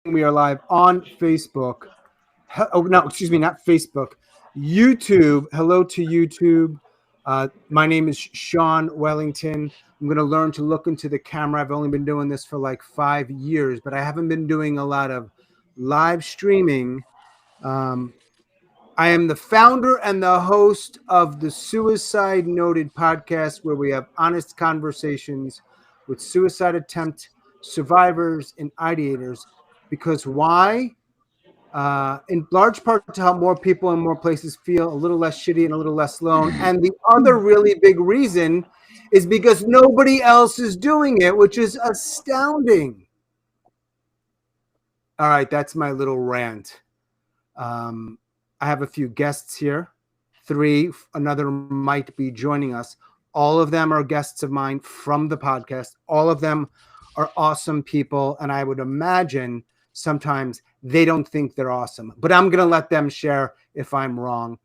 We are live on Facebook. Oh, no, excuse me, not Facebook. YouTube. Hello to YouTube. My name is Sean Wellington. I'm going to learn to look into the camera. I've only been doing this for like 5 years, but I haven't been doing a lot of live streaming. I am the founder and the host of the Suicide Noted podcast, where we have honest conversations with suicide attempt survivors and ideators. Because why? In large part to help more people in more places feel a little less shitty and a little less alone. And the other really big reason is because nobody else is doing it, which is astounding. All right, that's my little rant. I have a few guests here. 3, another might be joining us. All of them are guests of mine from the podcast. All of them are awesome people. And I would imagine sometimes they don't think they're awesome. But I'm going to let them share if I'm wrong.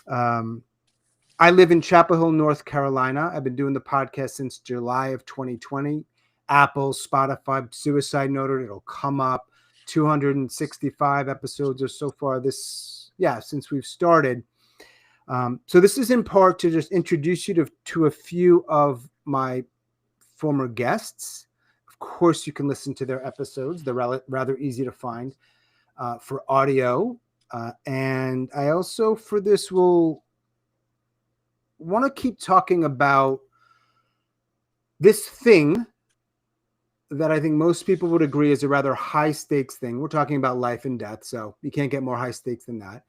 I live in Chapel Hill, North Carolina. I've been doing the podcast since July of 2020. Apple, Spotify, Suicide Noted, it'll come up. 265 episodes or so far since we've started. So this is in part to just introduce you to a few of my former guests. Of course, you can listen to their episodes. They're rather easy to find for audio. And I also, for this, will want to keep talking about this thing that I think most people would agree is a rather high stakes thing. We're talking about life and death, so you can't get more high stakes than that.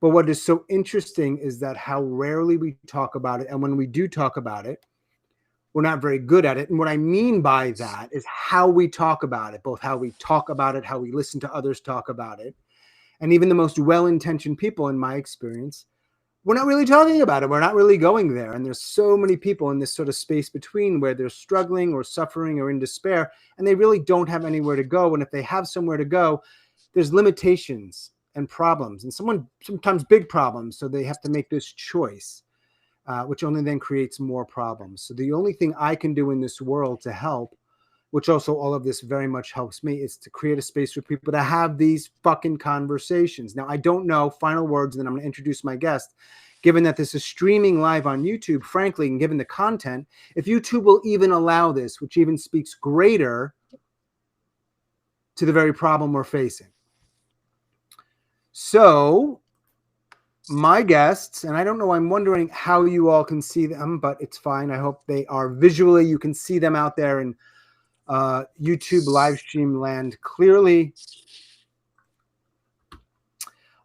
But what is so interesting is that how rarely we talk about it. And when we do talk about it, we're not very good at it. And what I mean by that is how we talk about it, both how we talk about it, how we listen to others talk about it. And even the most well-intentioned people, in my experience, we're not really talking about it. We're not really going there. And there's so many people in this sort of space between where they're struggling or suffering or in despair, and they really don't have anywhere to go. And if they have somewhere to go, there's limitations and problems, and sometimes big problems. So they have to make this choice, which only then creates more problems. So the only thing I can do in this world to help, which also all of this very much helps me, is to create a space for people to have these fucking conversations. Now, I don't know, final words, and then I'm going to introduce my guest. Given that this is streaming live on YouTube, frankly, and given the content, if YouTube will even allow this, which even speaks greater to the very problem we're facing. So my guests, and I don't know, I'm wondering how you all can see them, but it's fine. I hope they are visually, you can see them out there in YouTube live stream land clearly.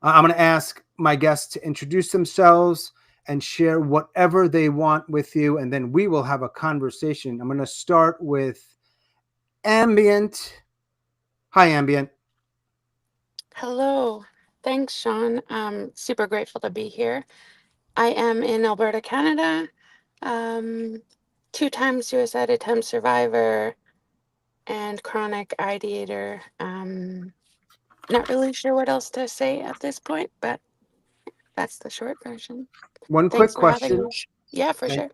I'm going to ask my guests to introduce themselves and share whatever they want with you, and then we will have a conversation. I'm going to start with Ambient. Hi, Ambient. Hello. Thanks, Sean. I'm super grateful to be here. I am in Alberta, Canada. 2-time suicide attempt survivor and chronic ideator. Not really sure what else to say at this point, but that's the short version. One Thanks quick for having question. me. Yeah, for sure.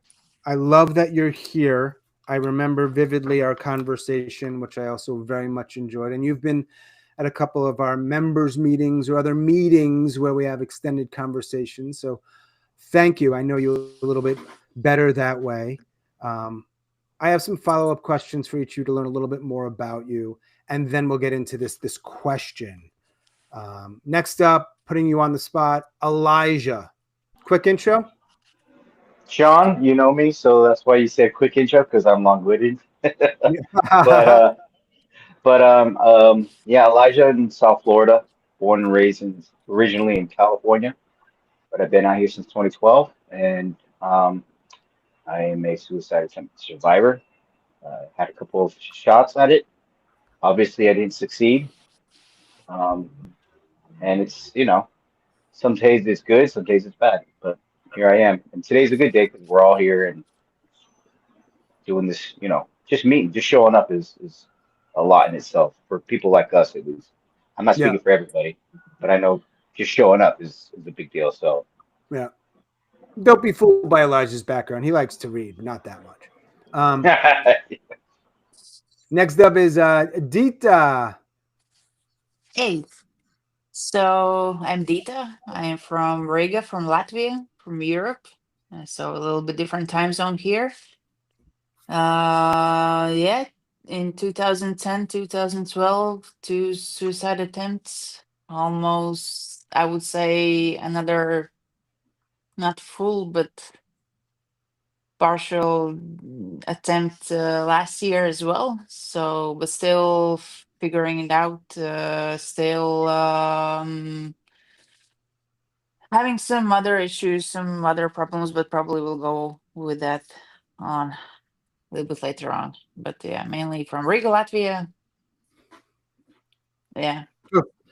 I love that you're here. I remember vividly our conversation, which I also very much enjoyed. And you've been at a couple of our members meetings or other meetings where we have extended conversations. So thank you. I know you a little bit better that way. I have some follow-up questions for each of you to learn a little bit more about you. And then we'll get into this question. Next up, putting you on the spot, Elijah. Quick intro. Sean, you know me, so that's why you said quick intro because I'm long-winded. But yeah, Elijah in South Florida, born and raised originally in California, but I've been out here since 2012, and I am a suicide attempt survivor. Had a couple of shots at it. Obviously, I didn't succeed, um, and it's some days it's good, some days it's bad, but here I am, and today's a good day because we're all here and doing this, just meeting, just showing up is a lot in itself for people like us at least. I'm not Yeah. speaking for everybody, but I know just showing up is a big deal. So Yeah. Don't be fooled by Elijah's background. He likes to read, but not that much. Next up is Dita. Hey, so I'm Dita. I am from Riga, from Latvia, from Europe. So a little bit different time zone here. Yeah, in 2010, 2012, two suicide attempts. Almost, I would say, another not full, but partial attempt last year as well. So, but still figuring it out, still having some other issues, some other problems, but probably we'll go with that on a little bit later on. But yeah, mainly from Riga, Latvia. Yeah.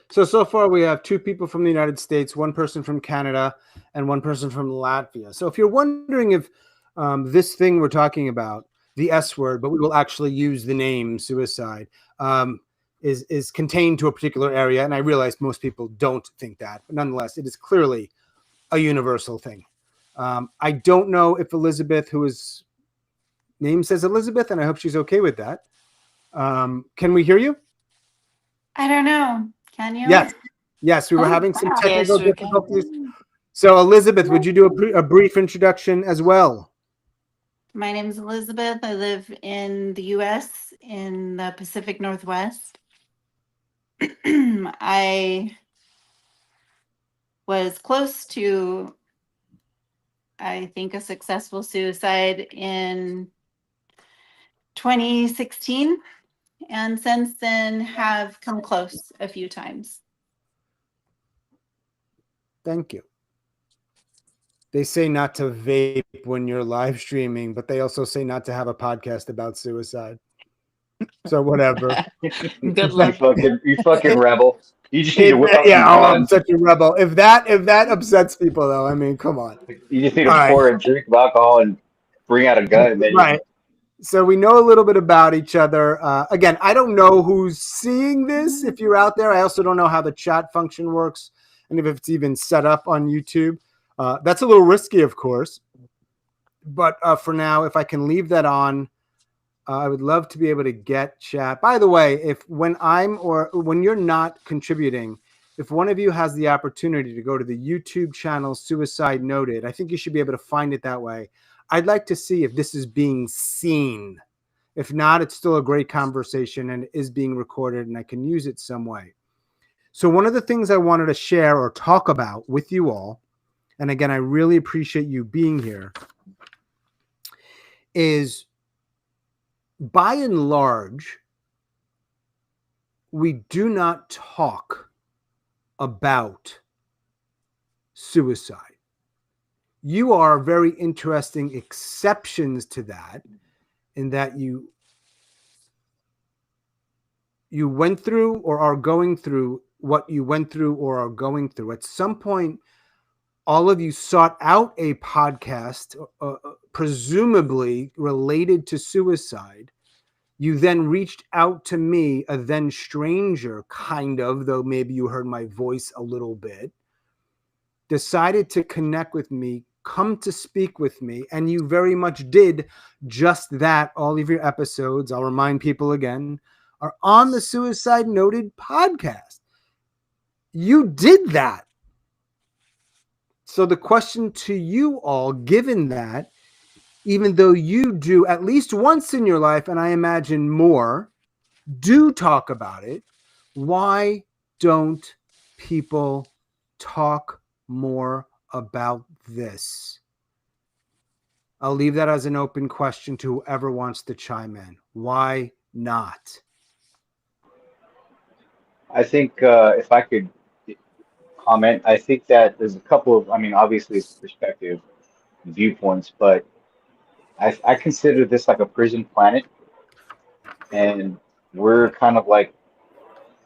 So far we have two people from the United States, one person from Canada, and one person from Latvia. So if you're wondering if this thing we're talking about, the S word, but we will actually use the name suicide, is contained to a particular area, and I realize most people don't think that, but nonetheless, it is clearly a universal thing. I don't know if Elizabeth, whose name says Elizabeth, and I hope she's okay with that. Can we hear you? I don't know. Can you? Yes. Yes, we were Oh, having some wow. technical Yes, we can. difficulties. So, Elizabeth, would you do a brief introduction as well? My name is Elizabeth. I live in the US in the Pacific Northwest. I was close to, I think, a successful suicide in 2016, and since then have come close a few times. Thank you. They say not to vape when you're live streaming, but they also say not to have a podcast about suicide. So whatever. Good luck. You fucking rebel. You just need to whip out Yeah, some oh, I'm guns. such a rebel. If that upsets people, though, I mean, come on. You just need to All right, pour a drink of alcohol and bring out a gun, and then you right. So we know a little bit about each other. Again, I don't know who's seeing this. If you're out there, I also don't know how the chat function works, and if it's even set up on YouTube. That's a little risky, of course. But for now, if I can leave that on, I would love to be able to get chat. By the way, if when you're not contributing, if one of you has the opportunity to go to the YouTube channel Suicide Noted, I think you should be able to find it that way. I'd like to see if this is being seen. If not, it's still a great conversation and it is being recorded and I can use it some way. So one of the things I wanted to share or talk about with you all, and again, I really appreciate you being here, is by and large, we do not talk about suicide. You are very interesting exceptions to that, in that you went through or are going through what you went through or are going through. At some point, all of you sought out a podcast, presumably related to suicide. You then reached out to me, a then stranger, kind of, though maybe you heard my voice a little bit, decided to connect with me, come to speak with me, and you very much did just that. All of your episodes, I'll remind people again, are on the Suicide Noted podcast. You did that. So the question to you all, given that, even though you do at least once in your life, and I imagine more, do talk about it, why don't people talk more about this? I'll leave that as an open question to whoever wants to chime in. Why not? I think if I could comment, I think that there's a couple of, I mean, obviously it's perspective, viewpoints, but I consider this like a prison planet, and we're kind of like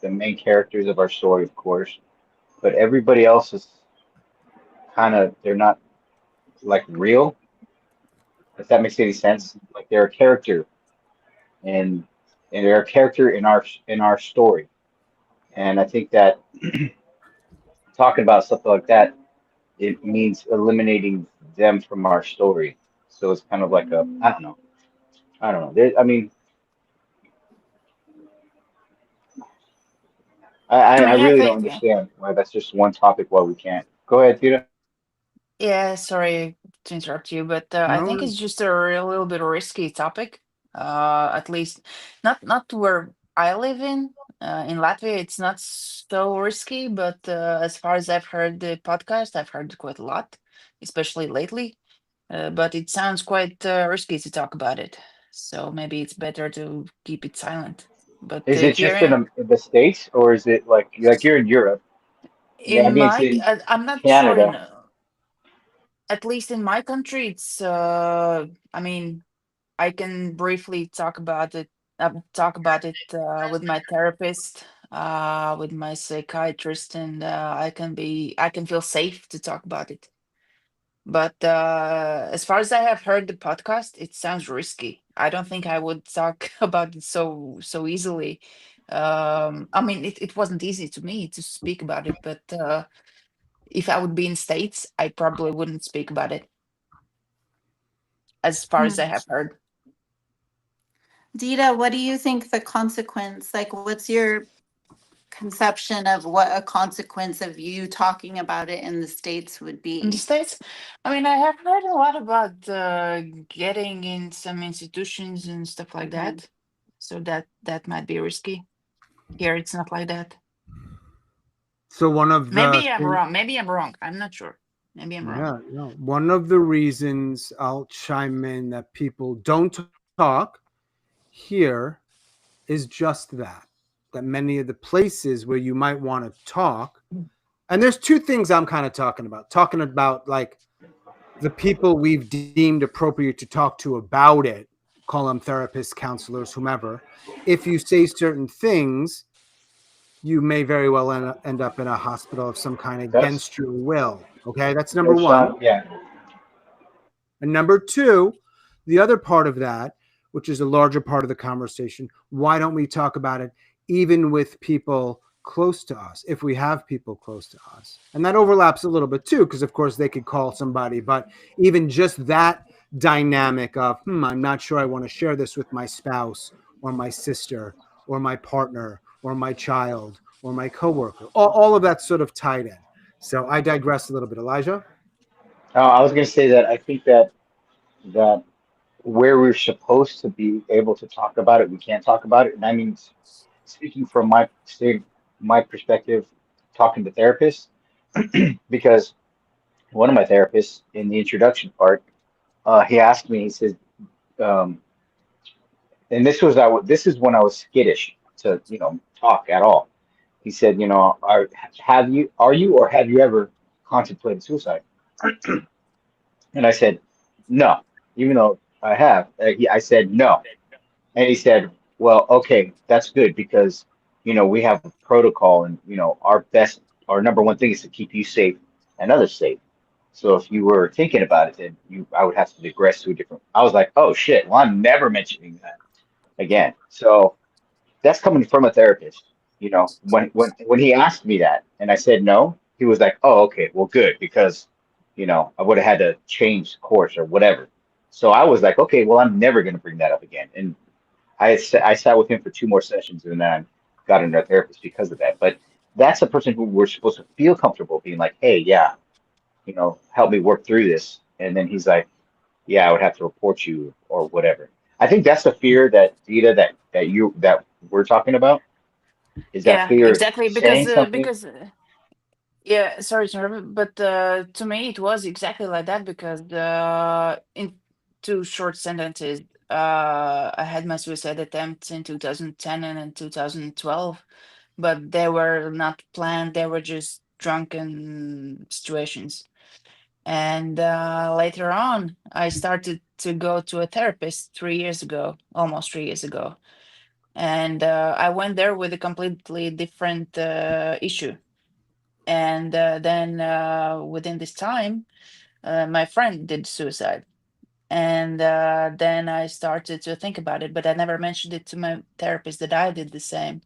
the main characters of our story, of course, but everybody else is kind of, they're not like real, if that makes any sense. Like they're a character, and they're a character in our story, and I think that talking about stuff like that, it means eliminating them from our story. So it's kind of like a, I don't know. I mean, I I really don't think, understand why that's just one topic why we can't. Go ahead, Tita. yeah, sorry to interrupt you, but I think No, it's just a little bit risky topic. At least not where I live in. In Latvia, it's not so risky, but as far as I've heard the podcast, I've heard quite a lot, especially lately. But it sounds quite risky to talk about it, so maybe it's better to keep it silent. But Is it just here in the States or is it like you're in Europe? Yeah, I in mean it's my, in I'm not sure in, Canada. at least in my country, it's. I mean, I can briefly talk about it with my therapist, with my psychiatrist, and I can feel safe to talk about it. But as far as I have heard the podcast, it sounds risky. I don't think I would talk about it so easily. I mean, it wasn't easy to me to speak about it, but if I would be in States, I probably wouldn't speak about it, as far as Hmm. I have heard. Dita, what do you think the consequence, like, what's your conception of what a consequence of you talking about it in the States would In the be? States, I mean, I have heard a lot about getting in some institutions and stuff like Mhm. that. So that might be risky. Here, it's not like that. so one of the Maybe I'm things, wrong. Maybe I'm wrong. I'm not sure. Maybe I'm wrong. yeah, no, one of the reasons I'll chime in that people don't talk here is just that many of the places where you might want to talk, and there's two things I'm kind of talking about like the people we've deemed appropriate to talk to about it, call them therapists, counselors, whomever. If you say certain things, you may very well end up in a hospital of some kind That's against your will. Okay, that's number there's one. some yeah. And number two, the other part of that, which is a larger part of the conversation, why don't we talk about it even with people close to us, if we have people close to us? And that overlaps a little bit too, because of course they could call somebody, but even just that dynamic of, I'm not sure I want to share this with my spouse or my sister or my partner or my child or my coworker, all of that sort of tied in. So I digress a little bit. Elijah? I was gonna say that I think that where we're supposed to be able to talk about it, we can't talk about it. And I mean, speaking from my perspective, talking to therapists, because one of my therapists in the introduction part, he asked me, he says, um, and this is when I was skittish to talk at all. He said, are you or have you ever contemplated suicide? And I said, no, even though I have. I said no. And he said, well, okay, that's good because, we have a protocol and, our number one thing is to keep you safe and others safe. So if you were thinking about it, then I would have to digress to a different. I was like, oh shit, well, I'm never mentioning that again. So that's coming from a therapist. When he asked me that and I said no, he was like, "Oh, okay, well, good because I would have had to change course or whatever." So I was like, "Okay, well, I'm never going to bring that up again." And I sat with him for two more sessions and then I got another therapist because of that. But that's a person who we're supposed to feel comfortable being like, "Hey, yeah, help me work through this." And then he's like, yeah, I would have to report you or whatever. I think that's the fear that Dita that we're talking about is that Yeah, fear of exactly. saying something. Yeah, sorry to interrupt, but to me it was exactly like that because in two short sentences, I had my suicide attempts in 2010 and in 2012, but they were not planned. They were just drunken situations. And later on, I started to go to a therapist 3 years ago, almost 3 years ago. And I went there with a completely different issue. And then within this time, my friend did suicide. And then I started to think about it, but I never mentioned it to my therapist that I did the same.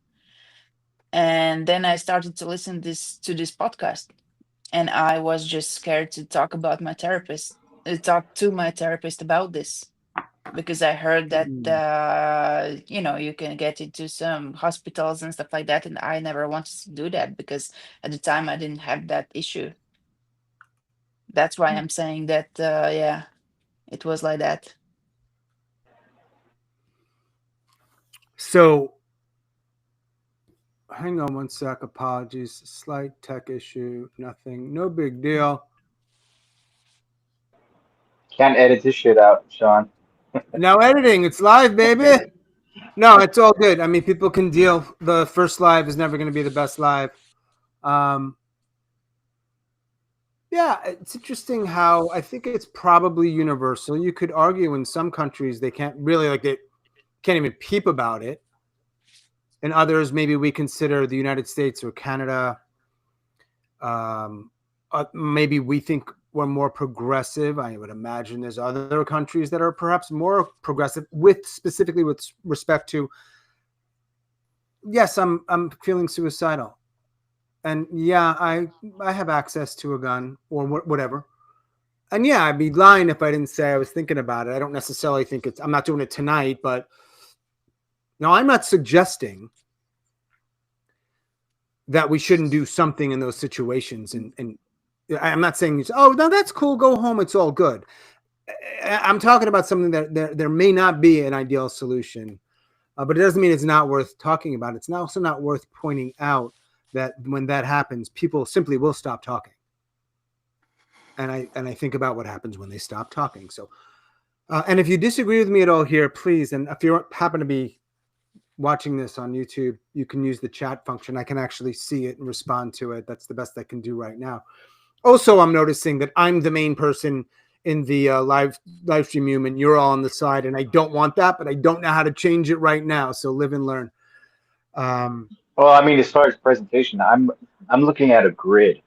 And then I started to listen to this podcast, and I was just scared to talk to my therapist about this. because I heard that Mm. you can get into some hospitals and stuff like that, and I never wanted to do that because at the time I didn't have that issue. That's why I'm saying that yeah, it was like that. So hang on one sec. Apologies. Slight tech issue. Nothing. No big deal. Can't edit this shit out, Sean. No editing. It's live, baby. No, it's all good. I mean, people can deal. The first live is never going to be the best live. Um, yeah, it's interesting how I think it's probably universal. You could argue in some countries they can't really they can't even peep about it. In others, maybe we consider the United States or Canada. Maybe we think we're more progressive. I would imagine there's other countries that are perhaps more progressive specifically with respect to, yes, I'm feeling suicidal. And yeah, I have access to a gun or whatever. And yeah, I'd be lying if I didn't say I was thinking about it. I don't necessarily think I'm not doing it tonight, but no, I'm not suggesting that we shouldn't do something in those situations. And I'm not saying, oh, no, that's cool. Go home. It's all good. I'm talking about something that there may not be an ideal solution, but it doesn't mean it's not worth talking about. It's also not worth pointing out that when that happens, people simply will stop talking. And I think about what happens when they stop talking. So, and if you disagree with me at all here, please, and if you happen to be watching this on YouTube, you can use the chat function. I can actually see it and respond to it. That's the best I can do right now. Also, I'm noticing that I'm the main person in the live stream room, and you're all on the side, and I don't want that, but I don't know how to change it right now. So live and learn. Well, I mean, as far as presentation, I'm looking at a grid.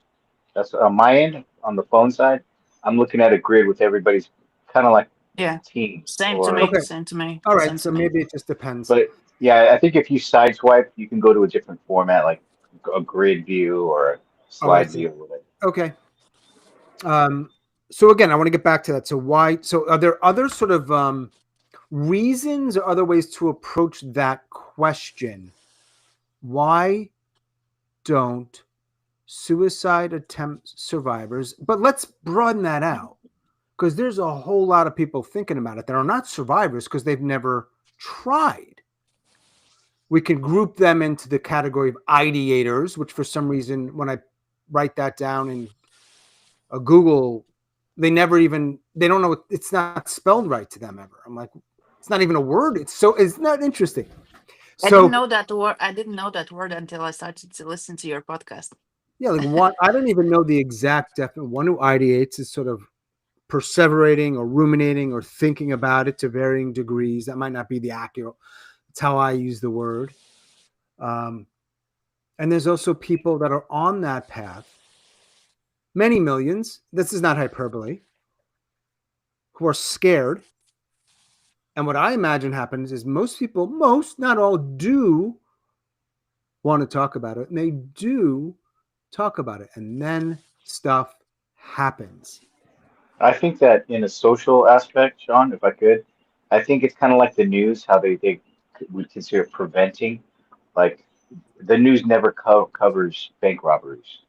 That's on my end, on the phone side. I'm looking at a grid with everybody's kind of like Yeah, team same to or me. Okay. Same to me. All right. Same So to me. maybe it just depends. but yeah, I think if you sideswipe, you can go to a different format, like a grid view or a Oh, I slide see. view or whatever. Okay. So again, I want to get back to that. So why? So are there other sort of reasons or other ways to approach that question? Why don't suicide attempt survivors? But let's broaden that out, because there's a whole lot of people thinking about it that are not survivors because they've never tried. We can group them into the category of ideators, which for some reason, when I write that down in a Google, they don't know, it's not spelled right to them ever. I'm like, it's not even a word. It's not interesting. I didn't So know that word. I didn't know that word until I started to listen to your podcast. yeah, like one, I don't even know the exact definition. One who ideates is sort of perseverating or ruminating or thinking about it to varying degrees. That might not be the accurate. It's how I use the word. And there's also people that are on that path, many millions. This is not hyperbole, who are scared. And what I imagine happens is most people, not all, do want to talk about it. And they do talk about it. And then stuff happens. I think that in a social aspect, Sean, if I could, I think it's kind of like the news, how they would consider preventing. Like the news never covers bank robberies.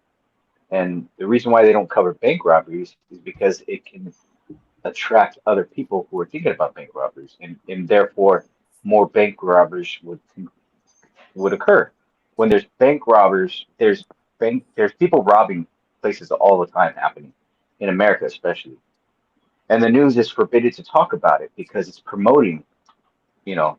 And the reason why they don't cover bank robberies is because it can attract other people who are thinking about bank robberies, and therefore more bank robberies would occur. When there's bank robbers, there's people robbing places all the time happening in America especially. And the news is forbidden to talk about it because it's promoting, you know,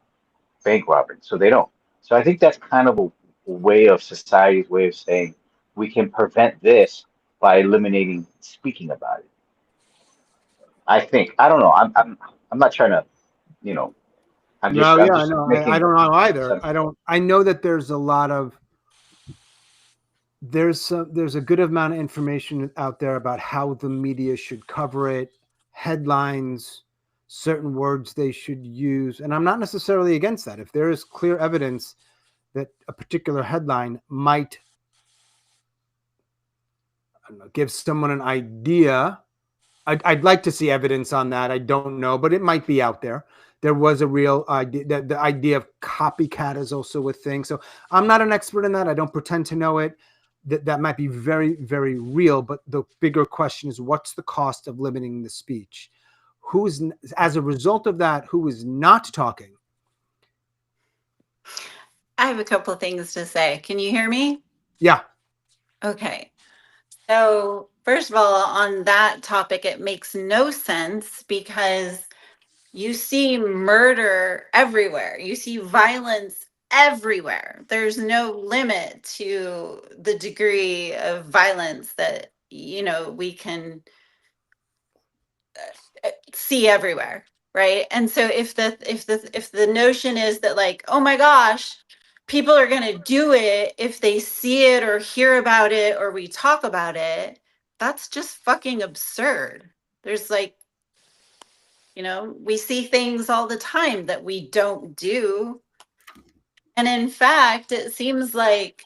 bank robbery. So they don't. So I think that's kind of a way of society's way of saying we can prevent this by eliminating speaking about it. I think. I don't know. I'm not trying to, you know, No, I'm yeah, I just know. I making don't know either. some. I know that there's a lot of, there's a good amount of information out there about how the media should cover it, headlines, certain words they should use. And I'm not necessarily against that. If there is clear evidence that a particular headline might, I don't know, give someone an idea I'd like to see evidence on that. I don't know, but it might be out there. There was a real idea that the idea of copycat is also a thing. So I'm not an expert in that. I don't pretend to know it. That might be very, very real. But the bigger question is, what's the cost of limiting the speech? Who's, as a result of that, who is not talking? I have a couple of things to say. Can you hear me? Yeah. Okay. So, first of all, on that topic, it makes no sense because you see murder everywhere. You see violence everywhere. There's no limit to the degree of violence that, we can see everywhere, right? And so if the notion is that, like, oh my gosh, people are going to do it if they see it or hear about it or we talk about it, that's just fucking absurd. There's like, we see things all the time that we don't do. And in fact, it seems like,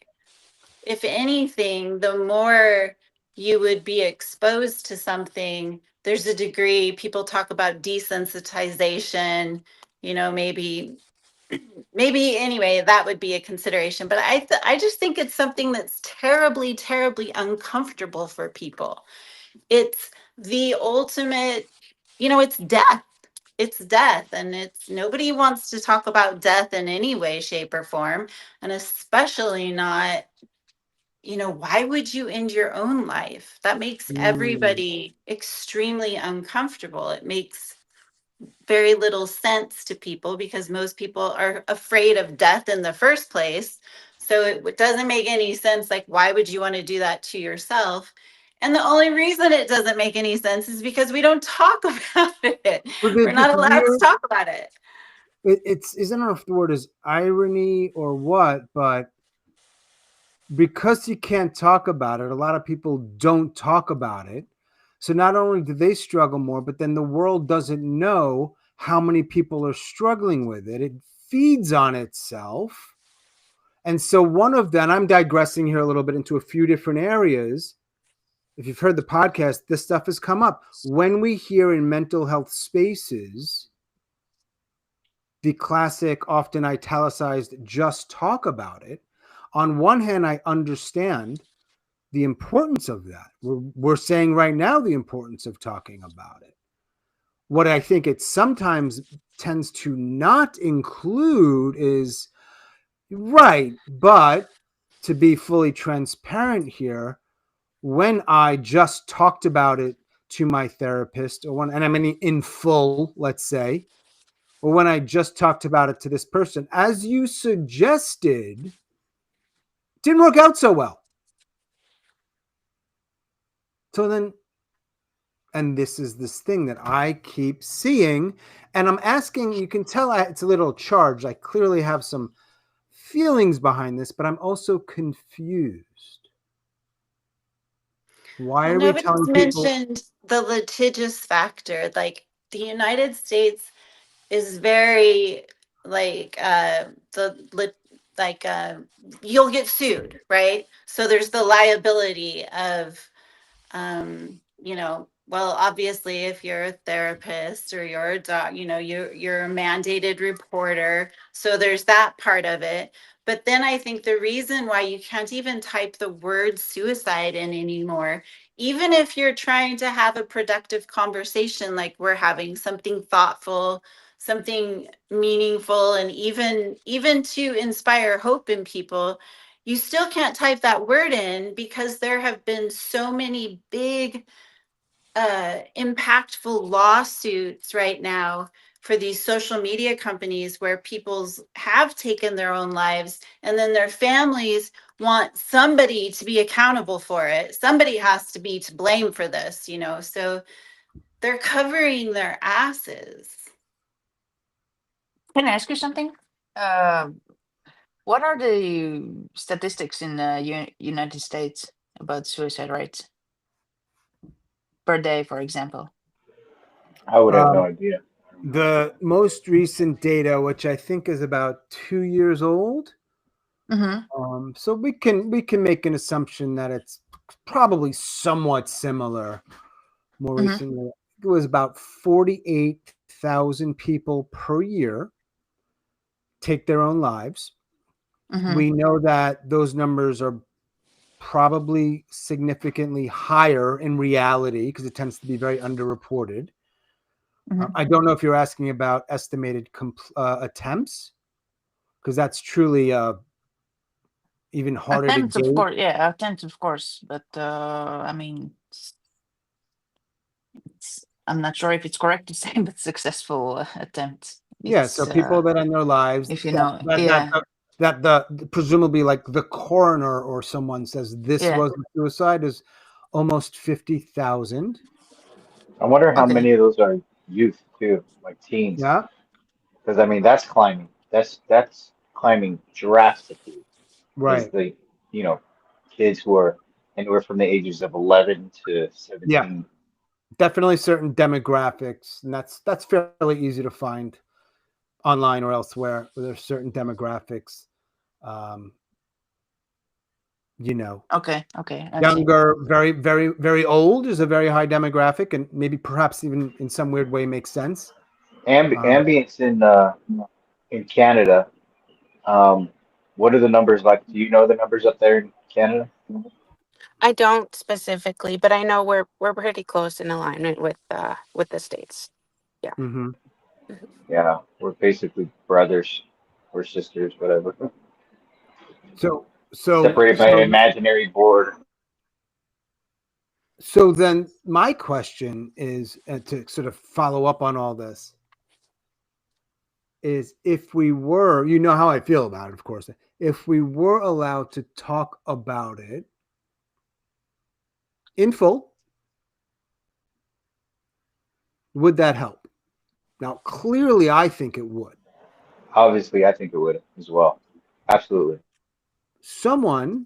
if anything, the more you would be exposed to something, there's a degree, people talk about desensitization, maybe anyway, that would be a consideration. But I just think it's something that's terribly, terribly uncomfortable for people. It's the ultimate, it's death. It's death, and nobody wants to talk about death in any way, shape, or form, and especially not, why would you end your own life? That makes everybody extremely uncomfortable. It makes very little sense to people because most people are afraid of death in the first place. So it doesn't make any sense. Like, why would you want to do that to yourself? And the only reason it doesn't make any sense is because we don't talk about it. We're not allowed to talk about it. I don't know if the word is irony or what, but because you can't talk about it, a lot of people don't talk about it. So not only do they struggle more, but then the world doesn't know how many people are struggling with it. It feeds on itself. And so one of them, I'm digressing here a little bit into a few different areas. If you've heard the podcast, this stuff has come up. When we hear in mental health spaces the classic, often italicized, just talk about it, on one hand, I understand the importance of that. We're saying right now the importance of talking about it. What I think it sometimes tends to not include is, right, but to be fully transparent here, when I just talked about it to my therapist, and I mean in full, let's say, or when I just talked about it to this person, as you suggested, didn't work out so well. So then, and this is this thing that I keep seeing, and I'm asking, you can tell it's a little charged. I clearly have some feelings behind this, but I'm also confused. Why are we telling people? Mentioned the litigious factor. Like, the United States is very, like, you'll get sued, right? So there's the liability of, well, obviously, if you're a therapist or you're a doc, you're a mandated reporter. So there's that part of it. But then I think the reason why you can't even type the word suicide in anymore, even if you're trying to have a productive conversation, like we're having, something thoughtful, something meaningful, and even to inspire hope in people, you still can't type that word in because there have been so many big impactful lawsuits right now for these social media companies where people's have taken their own lives, and then their families want somebody to be accountable for it. Somebody has to be to blame for this, so they're covering their asses. Can I ask you something? What are the statistics in the United States about suicide rates per day, for example? I would have no idea. The most recent data, which I think is about 2 years old, so we can make an assumption that it's probably somewhat similar. more Mhm. recently. It was about 48,000 people per year take their own lives. Mhm. We know that those numbers are probably significantly higher in reality because it tends to be very underreported. Mhm. I don't know if you're asking about estimated attempts, because that's truly even harder to Attempts, of gauge. course. Yeah, attempts, of course. But I mean, I'm not sure if it's correct to say, but successful attempt. Yeah, so It's people that end their lives if you that know, that that yeah, that, that the presumably like the coroner or someone says this yeah. was a suicide is almost 50,000. I wonder how Okay, many of those are youth too, like teens. Yeah, Because I mean, that's climbing. That's climbing drastically. Is right. the, you know, kids who are anywhere from the ages of 11 to Yeah, 17. definitely certain demographics, and that's fairly easy to find online or elsewhere. Where there's certain demographics, um, you know, okay. I see. younger, very, very, very old is a very high demographic, and maybe perhaps even in some weird way makes sense. Um, Ambience in Canada. Um, what are the numbers like? Do you know the numbers up there in Canada? I don't specifically, but I know we're pretty close in alignment with the states. Yeah. mhm. Mhm. Yeah, we're basically brothers or sisters, whatever. So, so, Separated by an so, imaginary border. so then my question is to sort of follow up on all this is if we were, you know how I feel about it, of course, if we were allowed to talk about it in full, would that help? Now, clearly, I think it would. Obviously, I think it would as well. Absolutely. Someone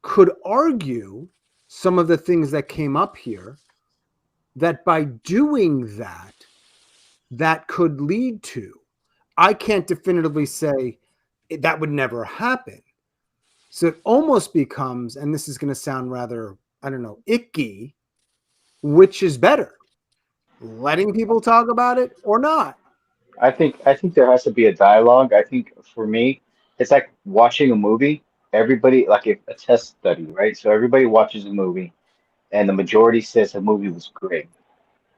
could argue some of the things that came up here that by doing that, that could lead to. I can't definitively say that would never happen. So it almost becomes, and this is going to sound rather, I don't know, icky, which is better, letting people talk about it or not? I think there has to be a dialogue. I think for me, it's like watching a movie. Everybody like a test study, right? So everybody watches a movie, and the majority says the movie was great,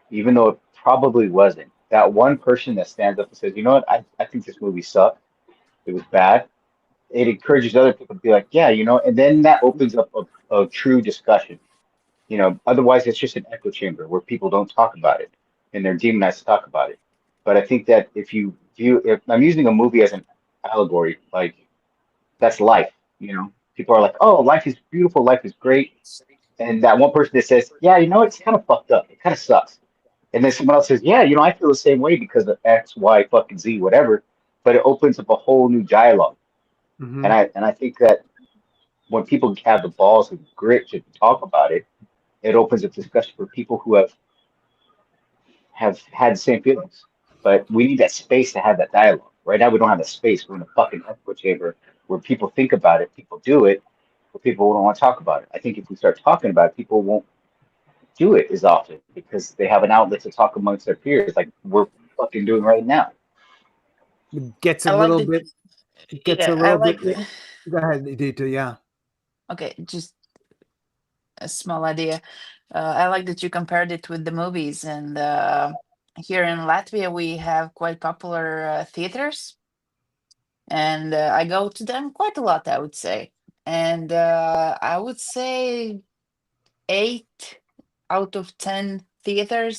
even though it probably wasn't. That one person that stands up and says, you know what, I think this movie sucked. It was bad. It encourages other people to be like, yeah, and then that opens up a true discussion. Otherwise it's just an echo chamber where people don't talk about it and they're demonized to talk about it. But I think that if I'm using a movie as an allegory, like that's life, people are like, oh, life is beautiful, life is great. And that one person that says, yeah, it's kind of fucked up. It kind of sucks. And then someone else says, yeah, I feel the same way because of X, Y, fucking Z, whatever. But it opens up a whole new dialogue. Mm-hmm. And I think that when people have the balls and grit to talk about it, it opens up discussion for people who have had the same feelings. But we need that space to have that dialogue. Right now, we don't have that space. We're in a fucking echo chamber where people think about it, people do it, but people don't want to talk about it. I think if we start talking about it, people won't do it as often because they have an outlet to talk amongst their peers, like we're fucking doing right now. It gets a I like little that. bit, it gets a Yeah, I little bit, like. go ahead, Dita, yeah. Okay, just a small idea. I like that you compared it with the movies, and here in Latvia we have quite popular theaters, and I go to them quite a lot, I would say. And I would say 8 out of 10 theater,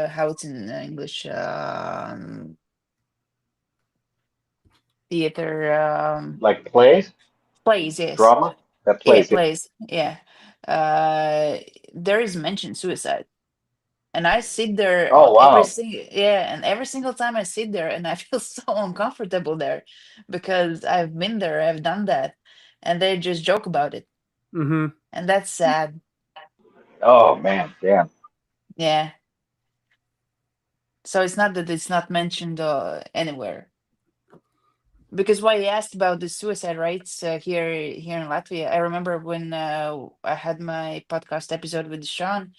how it's in English, theater Like plays, plays, yes, drama, that yeah, plays it. plays, yeah. Uh, there is mentioned suicide. And I sit there Oh every wow. single, yeah, and every single time I sit there and I feel so uncomfortable there because I've been there, I've done that, and they just joke about it. Mm-hmm. And that's sad. Oh man, damn. Yeah. So it's not that it's not mentioned anywhere. because why you asked about the suicide rates here in Latvia, I remember when I had my podcast episode with Sean,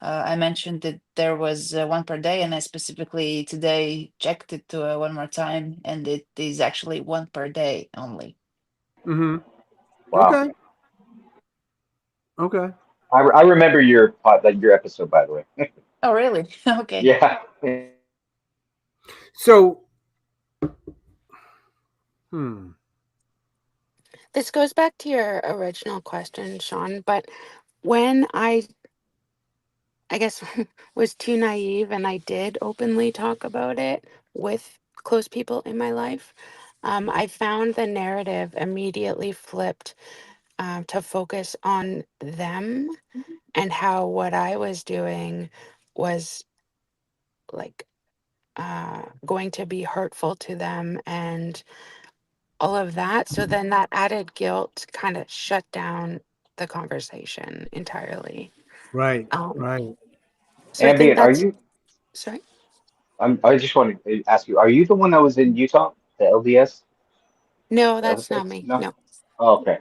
I mentioned that there was one per day, and I specifically today checked it one more time, and it is actually one per day only. Mm-hmm. Wow. Okay. Okay. I remember your episode, by the way. Oh, really? Okay. Yeah. So, hmm. This goes back to your original question, Sean, but when I guess was too naive and I did openly talk about it with close people in my life, I found the narrative immediately flipped to focus on them and how what I was doing was like going to be hurtful to them and all of that. So then that added guilt kind of shut down the conversation entirely. Right. Um, Right. so I think Ambient, are that's you? sorry. I just want to ask you, are you the one that was in Utah, the LDS? No, That was that's not it? me. No. No. Oh, okay.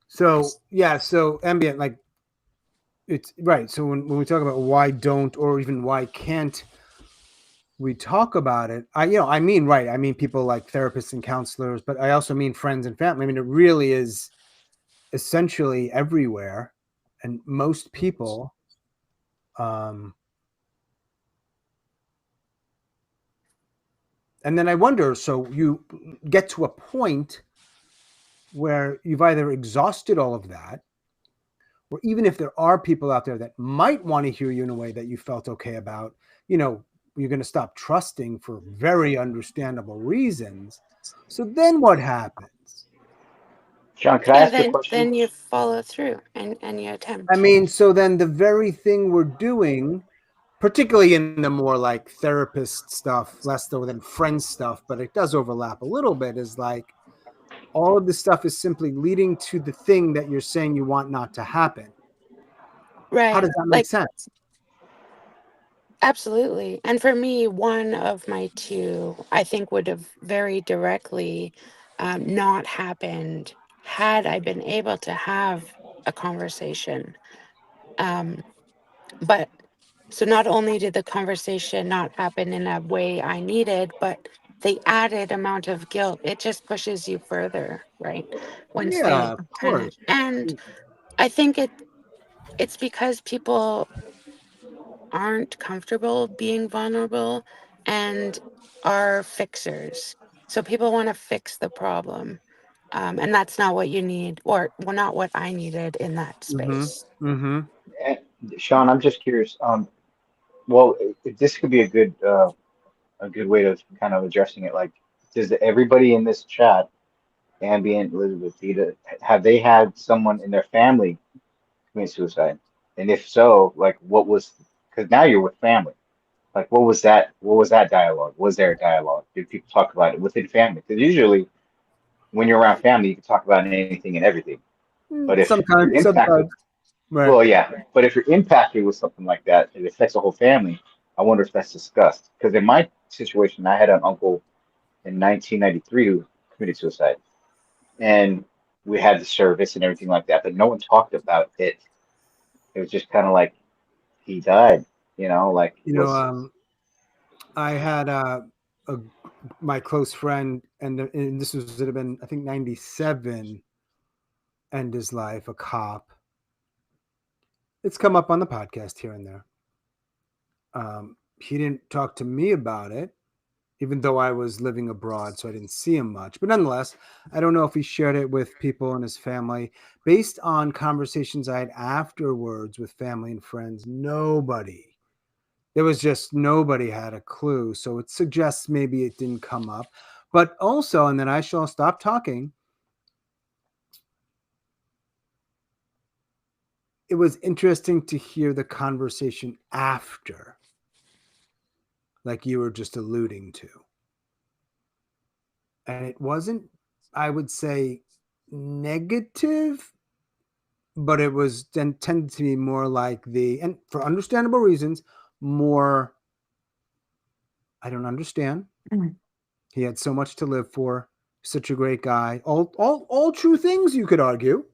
So yeah. So ambient, like it's right. So when we talk about why don't or even why can't we talk about it, I mean, right. I mean people like therapists and counselors, but I also mean friends and family. I mean, it really is essentially everywhere, and most people. Um, and then I wonder. So you get to a point where you've either exhausted all of that, or even if there are people out there that might want to hear you in a way that you felt okay about, you're going to stop trusting for very understandable reasons. So then what happens? Sean, could I Yeah, ask you a question? then you follow through and you I attempt. mean, so then the very thing we're doing, particularly in the more like therapist stuff, less so than friend stuff, but it does overlap a little bit, is like all of this stuff is simply leading to the thing that you're saying you want not to happen. How Right. does that make Like sense? absolutely. And for me, one of my two, I think would have very directly not happened had I been able to have a conversation. Um, but so not only did the conversation not happen in a way I needed, but the added amount of guilt, it just pushes you further, right? Once Yeah, they of kind of, course. and I think it's because people aren't comfortable being vulnerable and are fixers. So people want to fix the problem. And that's not what you need, or well, not what I needed in that Mm-hmm. space. Mm-hmm. Eh, Sean, I'm just curious. Well, this could be a good way of kind of addressing it. Like, does everybody in this chat, Ambient, Elizabeth, Dita, have they had someone in their family commit suicide? And if so, like, what was? Because now you're with family. Like, what was that? What was that dialogue? Was there a dialogue? Did people talk about it within family? Because usually, when you're around family, you can talk about anything and everything. But if you're Sometimes, impacted, right? well, yeah. But if you're impacted with something like that, it affects the whole family. I wonder if that's discussed. Because in my situation, I had an uncle in 1993 who committed suicide, and we had the service and everything like that, but no one talked about it. It was just kind of like he died, like You know, was. I had a my close friend, and this was it have been I think 97, end his life, a cop. It's come up on the podcast here and there. He didn't talk to me about it, even though I was living abroad, so I didn't see him much. But nonetheless, I don't know if he shared it with people in his family. Based on conversations I had afterwards with family and friends, there was just nobody had a clue. So it suggests maybe it didn't come up. But also, and then I shall stop talking. It was interesting to hear the conversation after, like you were just alluding to. And it wasn't, I would say, negative, but it was then tended to be more like and for understandable reasons, more, I don't understand. Mm. He had so much to live for. Such a great guy. All true things, you could argue.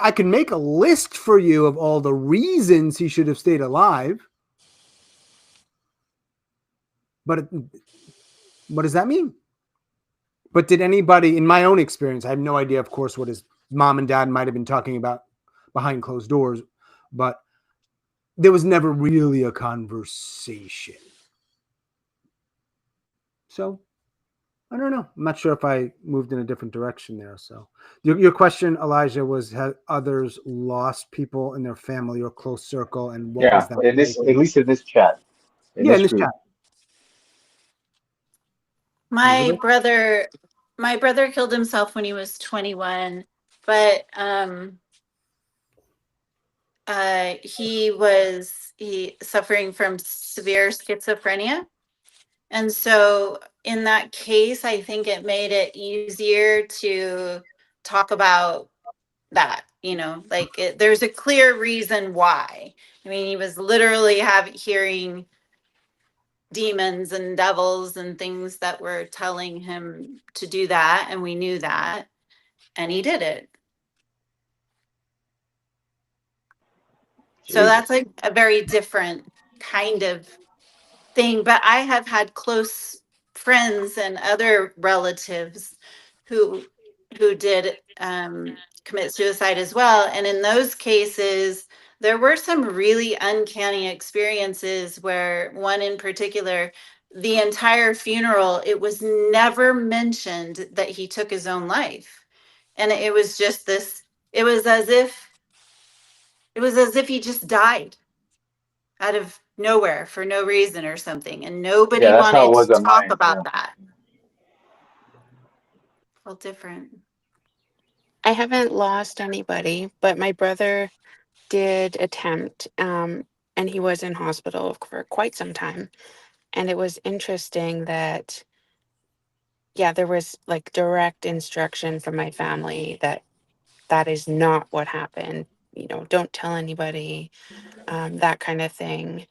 I can make a list for you of all the reasons he should have stayed alive. But what does that mean? But did anybody, in my own experience, I have no idea, of course, what his mom and dad might have been talking about behind closed doors, but there was never really a conversation. So I don't know. I'm not sure if I moved in a different direction there. So your question, Elijah, was have others lost people in their family or close circle, and what was Yeah, that in this, like? at least in this chat, in Yeah, in this this group. chat. My Elizabeth? brother killed himself when he was 21, but he suffering from severe schizophrenia. And so in that case, I think it made it easier to talk about that, like there's a clear reason why. I mean, he was literally hearing demons and devils and things that were telling him to do that. And we knew that. And he did it. So Jesus. that's like a very different kind of thing. But I have had close friends and other relatives who did commit suicide as well. And in those cases, there were some really uncanny experiences where one in particular, the entire funeral, it was never mentioned that he took his own life. And it was just this, it was as if he just died out of nowhere for no reason or something. And nobody Yeah, that's how it wanted was to on talk mine. about Yeah. that. Felt different. I haven't lost anybody, but my brother did attempt, and he was in hospital for quite some time. And it was interesting that, yeah, there was like direct instruction from my family that that is not what happened. Don't tell anybody, that kind of thing.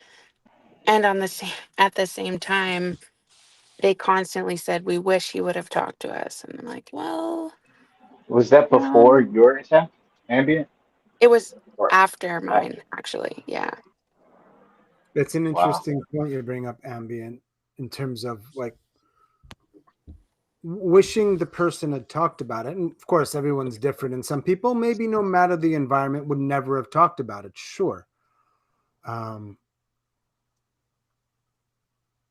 And at the same time, they constantly said, "We wish he would have talked to us." And I'm like, well, Was that before no. your attempt, Ambient? It was Or after after? mine, actually. Yeah. It's an Wow. interesting point you bring up, Ambient, in terms of like wishing the person had talked about it. And of course, everyone's different. And some people, maybe no matter the environment, would never have talked about it. Sure. Um,